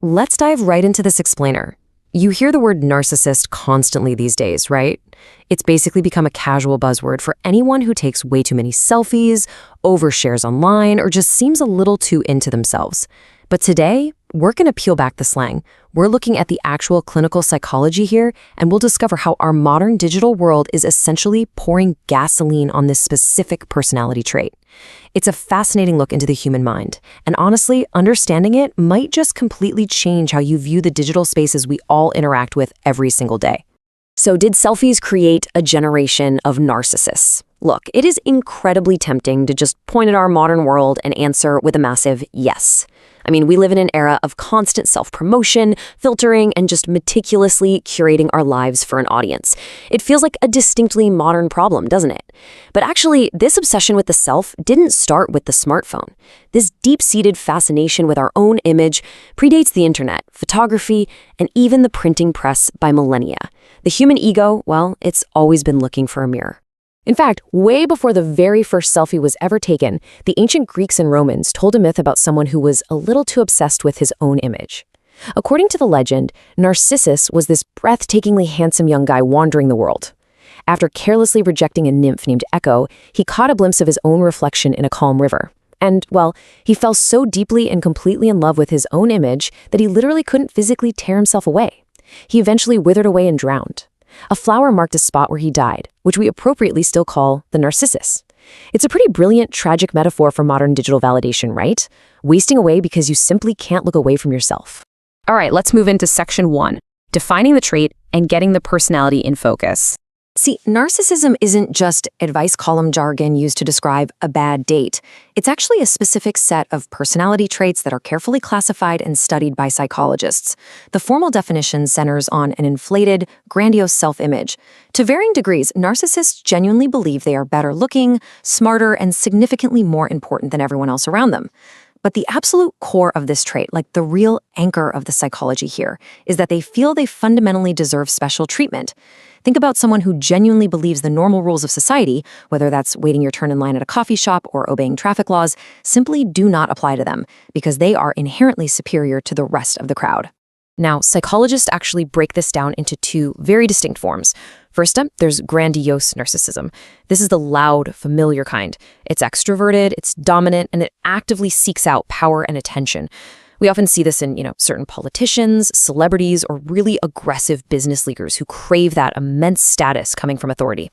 Let's dive right into this explainer. You hear the word narcissist constantly these days, right? It's basically become a casual buzzword for anyone who takes way too many selfies, overshares online, or just seems a little too into themselves. But today, we're going to peel back the slang. We're looking at the actual clinical psychology here, and we'll discover how our modern digital world is essentially pouring gasoline on this specific personality trait. It's a fascinating look into the human mind, and honestly, understanding it might just completely change how you view the digital spaces we all interact with every single day. So did selfies create a generation of narcissists? Look, it is incredibly tempting to just point at our modern world and answer with a massive yes. I mean, we live in an era of constant self-promotion, filtering, and just meticulously curating our lives for an audience. It feels like a distinctly modern problem, doesn't it? But actually, this obsession with the self didn't start with the smartphone. This deep-seated fascination with our own image predates the internet, photography, and even the printing press by millennia. The human ego, well, it's always been looking for a mirror. In fact, way before the very first selfie was ever taken, the ancient Greeks and Romans told a myth about someone who was a little too obsessed with his own image. According to the legend, Narcissus was this breathtakingly handsome young guy wandering the world. After carelessly rejecting a nymph named Echo, he caught a glimpse of his own reflection in a calm river. And, well, he fell so deeply and completely in love with his own image that he literally couldn't physically tear himself away. He eventually withered away and drowned. A flower marked a spot where he died, which we appropriately still call the Narcissus. It's a pretty brilliant, tragic metaphor for modern digital validation, right? Wasting away because you simply can't look away from yourself. All right, let's move into section 1, defining the trait and getting the personality in focus. See, narcissism isn't just advice column jargon used to describe a bad date. It's actually a specific set of personality traits that are carefully classified and studied by psychologists. The formal definition centers on an inflated, grandiose self-image. To varying degrees, narcissists genuinely believe they are better looking, smarter, and significantly more important than everyone else around them. But the absolute core of this trait, like the real anchor of the psychology here, is that they feel they fundamentally deserve special treatment. Think about someone who genuinely believes the normal rules of society, whether that's waiting your turn in line at a coffee shop or obeying traffic laws, simply do not apply to them because they are inherently superior to the rest of the crowd. Now, psychologists actually break this down into two very distinct forms. First up, there's grandiose narcissism. This is the loud, familiar kind. It's extroverted, it's dominant, and it actively seeks out power and attention. We often see this in, certain politicians, celebrities, or really aggressive business leaders who crave that immense status coming from authority.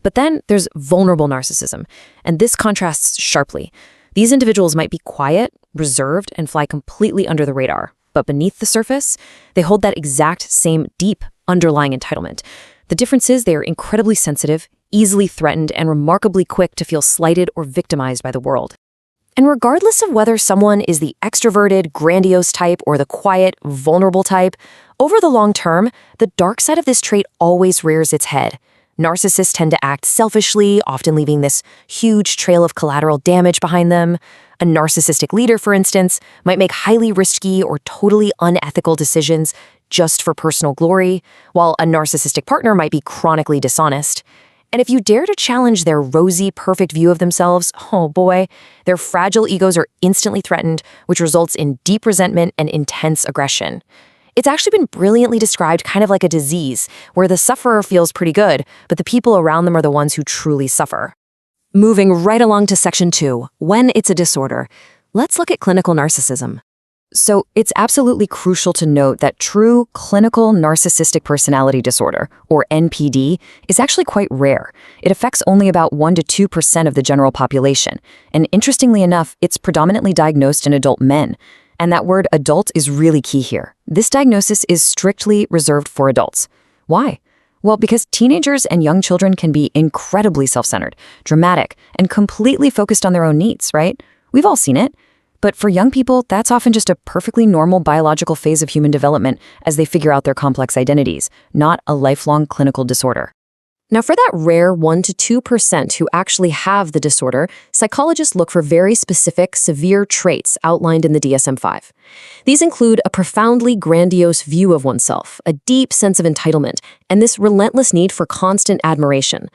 But then there's vulnerable narcissism, and this contrasts sharply. These individuals might be quiet, reserved, and fly completely under the radar. But beneath the surface, they hold that exact same deep, underlying entitlement. The difference is they are incredibly sensitive, easily threatened, and remarkably quick to feel slighted or victimized by the world. And regardless of whether someone is the extroverted, grandiose type or the quiet, vulnerable type, over the long term, the dark side of this trait always rears its head. Narcissists tend to act selfishly, often leaving this huge trail of collateral damage behind them. A narcissistic leader, for instance, might make highly risky or totally unethical decisions just for personal glory, while a narcissistic partner might be chronically dishonest. And if you dare to challenge their rosy, perfect view of themselves, oh boy, their fragile egos are instantly threatened, which results in deep resentment and intense aggression. It's actually been brilliantly described kind of like a disease, where the sufferer feels pretty good, but the people around them are the ones who truly suffer. Moving right along to section 2, when it's a disorder, let's look at clinical narcissism. So it's absolutely crucial to note that true clinical narcissistic personality disorder, or NPD, is actually quite rare. It affects only about 1 to 2% of the general population. And interestingly enough, it's predominantly diagnosed in adult men. And that word adult is really key here. This diagnosis is strictly reserved for adults. Why? Well, because teenagers and young children can be incredibly self-centered, dramatic, and completely focused on their own needs, right? We've all seen it. But for young people, that's often just a perfectly normal biological phase of human development as they figure out their complex identities, not a lifelong clinical disorder. Now, for that rare 1 to 2% who actually have the disorder, psychologists look for very specific, severe traits outlined in the DSM-5. These include a profoundly grandiose view of oneself, a deep sense of entitlement, and this relentless need for constant admiration.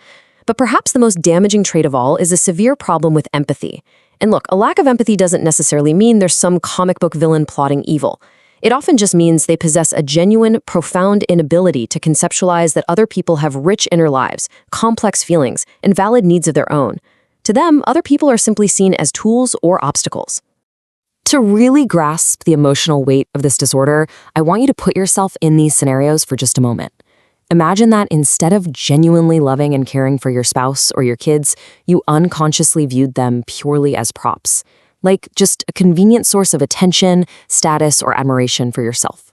But perhaps the most damaging trait of all is a severe problem with empathy. And look, a lack of empathy doesn't necessarily mean there's some comic book villain plotting evil. It often just means they possess a genuine, profound inability to conceptualize that other people have rich inner lives, complex feelings, and valid needs of their own. To them, other people are simply seen as tools or obstacles. To really grasp the emotional weight of this disorder, I want you to put yourself in these scenarios for just a moment. Imagine that instead of genuinely loving and caring for your spouse or your kids, you unconsciously viewed them purely as props, like just a convenient source of attention, status, or admiration for yourself.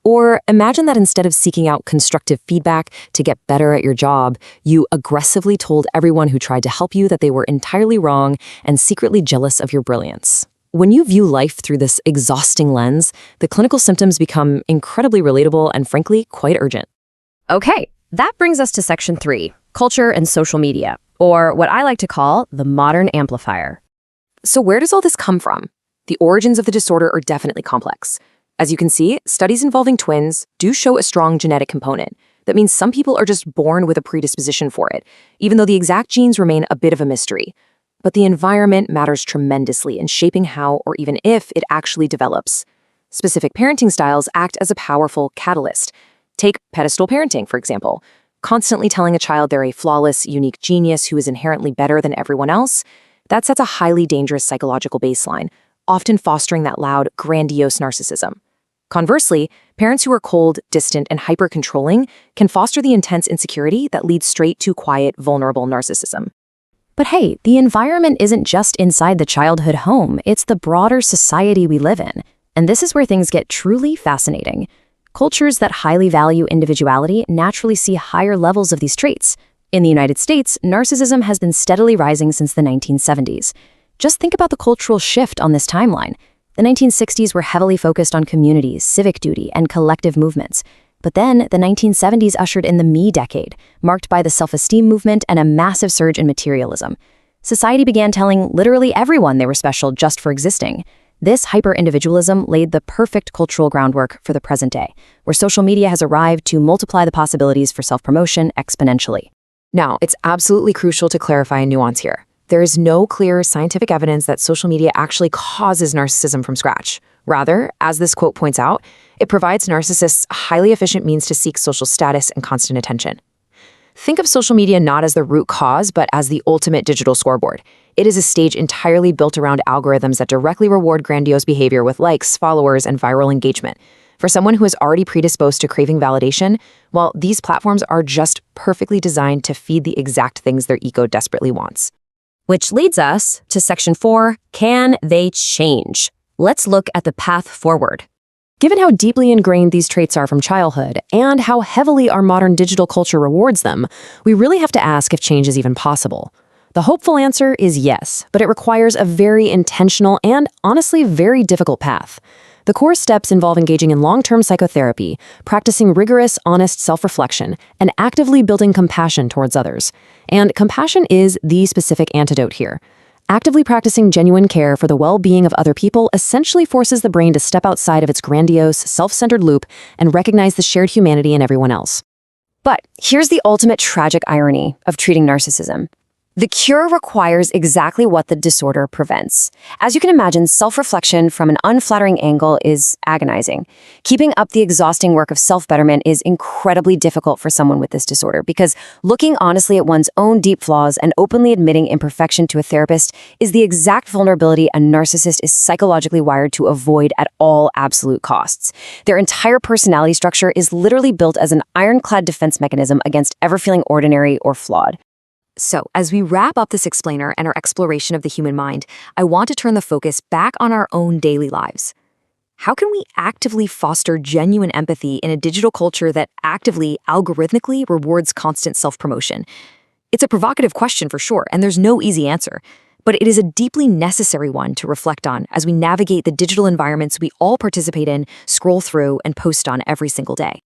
Or imagine that instead of seeking out constructive feedback to get better at your job, you aggressively told everyone who tried to help you that they were entirely wrong and secretly jealous of your brilliance. When you view life through this exhausting lens, the clinical symptoms become incredibly relatable and, frankly, quite urgent. Okay, that brings us to Section 3, culture and social media, or what I like to call the modern amplifier. So where does all this come from? The origins of the disorder are definitely complex. As you can see, studies involving twins do show a strong genetic component. That means some people are just born with a predisposition for it, even though the exact genes remain a bit of a mystery. But the environment matters tremendously in shaping how or even if it actually develops. Specific parenting styles act as a powerful catalyst. Take pedestal parenting, for example. Constantly telling a child they're a flawless, unique genius who is inherently better than everyone else, that sets a highly dangerous psychological baseline, often fostering that loud, grandiose narcissism. Conversely, parents who are cold, distant, and hyper-controlling can foster the intense insecurity that leads straight to quiet, vulnerable narcissism. But hey, the environment isn't just inside the childhood home, it's the broader society we live in. And this is where things get truly fascinating. Cultures that highly value individuality naturally see higher levels of these traits. In the United States, narcissism has been steadily rising since the 1970s. Just think about the cultural shift on this timeline. The 1960s were heavily focused on communities, civic duty, and collective movements. But then, the 1970s ushered in the Me decade, marked by the self-esteem movement and a massive surge in materialism. Society began telling literally everyone they were special just for existing. This hyper-individualism laid the perfect cultural groundwork for the present day, where social media has arrived to multiply the possibilities for self-promotion exponentially. Now, it's absolutely crucial to clarify a nuance here. There is no clear scientific evidence that social media actually causes narcissism from scratch. Rather, as this quote points out, it provides narcissists a highly efficient means to seek social status and constant attention. Think of social media not as the root cause, but as the ultimate digital scoreboard. It is a stage entirely built around algorithms that directly reward grandiose behavior with likes, followers, and viral engagement. For someone who is already predisposed to craving validation, well, these platforms are just perfectly designed to feed the exact things their ego desperately wants. Which leads us to Section 4, can they change? Let's look at the path forward. Given how deeply ingrained these traits are from childhood and how heavily our modern digital culture rewards them, we really have to ask if change is even possible. The hopeful answer is yes, but it requires a very intentional and honestly very difficult path. The core steps involve engaging in long-term psychotherapy, practicing rigorous, honest self-reflection, and actively building compassion towards others. And compassion is the specific antidote here. Actively practicing genuine care for the well-being of other people essentially forces the brain to step outside of its grandiose, self-centered loop and recognize the shared humanity in everyone else. But here's the ultimate tragic irony of treating narcissism. The cure requires exactly what the disorder prevents. As you can imagine, self-reflection from an unflattering angle is agonizing. Keeping up the exhausting work of self-betterment is incredibly difficult for someone with this disorder because looking honestly at one's own deep flaws and openly admitting imperfection to a therapist is the exact vulnerability a narcissist is psychologically wired to avoid at all absolute costs. Their entire personality structure is literally built as an ironclad defense mechanism against ever feeling ordinary or flawed. So, as we wrap up this explainer and our exploration of the human mind, I want to turn the focus back on our own daily lives. How can we actively foster genuine empathy in a digital culture that actively, algorithmically rewards constant self-promotion? It's a provocative question for sure, and there's no easy answer. But it is a deeply necessary one to reflect on as we navigate the digital environments we all participate in, scroll through, and post on every single day.